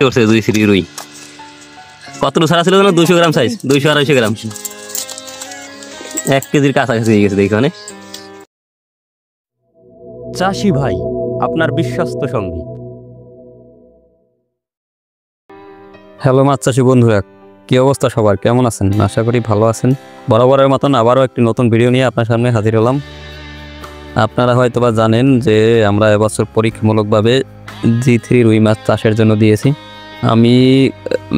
করছে দুই সিরি রুই। কতটুকু ছাড়া ছিল না? 200 গ্রাম সাইজ, 200-250 গ্রাম, 1 কেজির কাছাকাছি হয়ে গেছে দেখি। মানে চাষি ভাই, আপনার বিশ্বস্ত সঙ্গী। হ্যালো মাছ চাষি বন্ধুরা, কি অবস্থা সবার? কেমন আছেন? আশা করি ভালো আছেন। বরাবরের মতন আবারও একটি নতুন ভিডিও নিয়ে আপনার সামনে হাজির হলাম। আপনারা হয়তোবা জানেন যে আমরা এবছর পরীক্ষামূলকভাবে G3 রুই মাছ চাষের জন্য দিয়েছি। আমি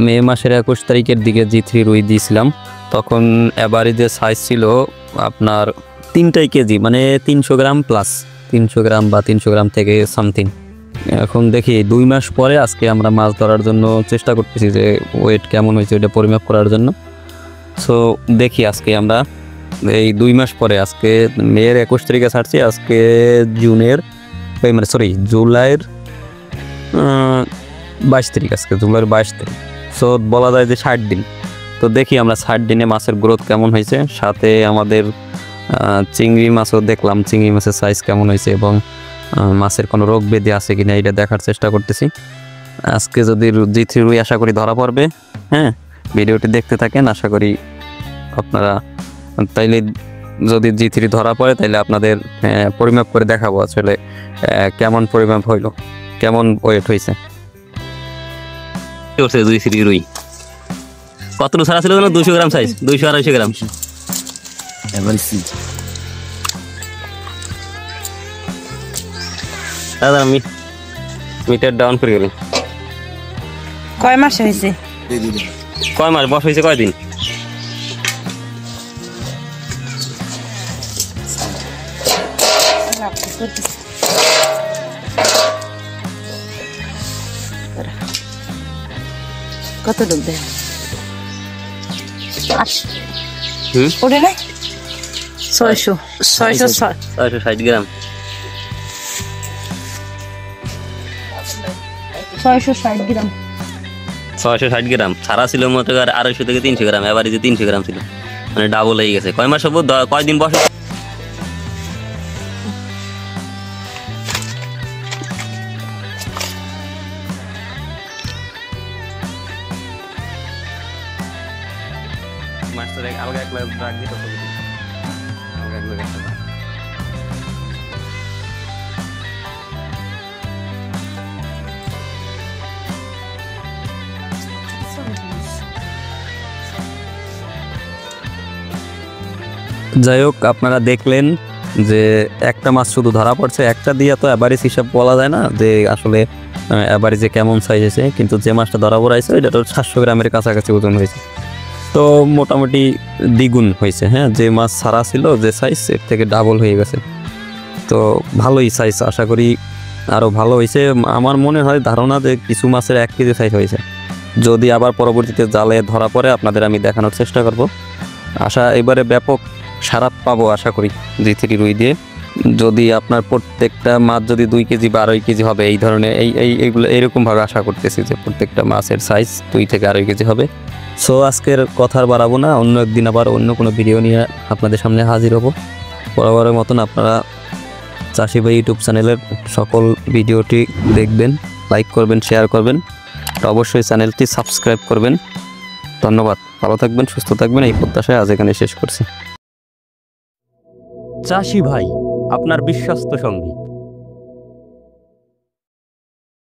মে মাসের 21 তারিখের দিকে G3 রুই দিয়েছিলাম। তখন এভারেজে সাইজ ছিল আপনার 3 কেজি, মানে 300 গ্রাম প্লাস, 300 গ্রাম বা 300 গ্রাম থেকে সামথিং। এখন দেখি 2 মাস পরে আজকে আমরা মাছ ধরার জন্য চেষ্টা করতেছি যে ওয়েট কেমন হয়েছে ওইটা পরিমাপ করার জন্য। সো দেখি আজকে আমরা এই 2 মাস পরে, আজকে মের 21 তারিখে ছাড়ছি, আজকে জুলাইয়ের 22 তারিখ, আজকে জুলাইয়ের 22 তারিখ। সো বলা যায় যে 60 দিন। তো দেখি আমরা 60 দিনে মাছের গ্রোথ কেমন হয়েছে, সাথে আমাদের চিংড়ি মাছও দেখলাম, চিংড়ি মাছের সাইজ কেমন হয়েছে এবং মাছের কোনো রোগ ব্যাধি আছে কিনা এটা দেখার চেষ্টা করতেছি। আজকে যদি G3 রুই আশা করি ধরা পড়বে। হ্যাঁ, ভিডিওটি দেখতে থাকেন, আশা করি আপনারা তাইলে যদি G3 ধরা পড়ে তাইলে আপনাদের পরিমাপ করে দেখাবো আসলে কেমন পরিমাপ হইল, কেমন ওয়েট হয়েছে। করছে দুই সিরি রুই। কতটুকু ছাড়া ছিল না? 200 গ্রাম সাইজ, 200-250 গ্রাম। দাদা আমি মিটার ডাউন করে গেলাম। কয় মাস হয়েছে? কয় মাস বয়স হয়েছে? কয়দিন? কত লোক দেয়? ওটা নাই 660 গ্রাম। 660 গ্রাম 660 গ্রাম ছাড়া ছিল মোটে 250 থেকে 300 গ্রাম, এভারেজে 300 গ্রাম ছিল, মানে ডাবল হয়ে গেছে। কয় মাস হবো? কয়দিন বয়স? মাস্টার আলগা এক লাখ রাখ দিতে হবে, আলগা এক লাখ একটা। যাই হোক, আপনারা দেখলেন যে একটা মাছ শুধু ধরা পড়ছে, একটা দিয়ে তো অ্যাভারেজ হিসাব বলা যায় না যে আসলে অ্যাভারেজে কেমন সাইজ হয়েছে, কিন্তু যে মাছটা ধরা পড়াইছে ওইটা তো 700 গ্রামের কাছাকাছি ওজন হয়েছে। তো মোটামুটি দ্বিগুণ হয়েছে। হ্যাঁ, যে মাছ ছাড়া ছিল যে সাইজ, এর থেকে ডাবল হয়ে গেছে। তো ভালোই সাইজ, আশা করি আরও ভালো হয়েছে। আমার মনে হয় ধারণা যে কিছু মাছের 1 কেজি সাইজ হয়েছে। যদি আবার পরবর্তীতে জালে ধরা পড়ে আপনাদের আমি দেখানোর চেষ্টা করব। এবারে ব্যাপক সারা পাবো আশা করি G3 রুই দিয়ে। যদি আপনার প্রত্যেকটা মাছ যদি 2 কেজি বা 2.5 কেজি হবে, এই ধরনের এইগুলো এইরকমভাবে আশা করতেছি যে প্রত্যেকটা মাছের সাইজ 2 থেকে 2.5 কেজি হবে। সো আজকের কথা আর বাড়াবো না, অন্য একদিন আবার অন্য কোনো ভিডিও নিয়ে আপনাদের সামনে হাজির হব। বরাবরের মতন আপনারা চাষি ভাই ইউটিউব চ্যানেলের সকল ভিডিওটি দেখবেন, লাইক করবেন, শেয়ার করবেন, অবশ্যই চ্যানেলটি সাবস্ক্রাইব করবেন। ধন্যবাদ, ভালো থাকবেন, সুস্থ থাকবেন, এই প্রত্যাশায় আজ এখানে শেষ করছি। চাষি ভাই, আপনার বিশ্বস্ত সঙ্গী।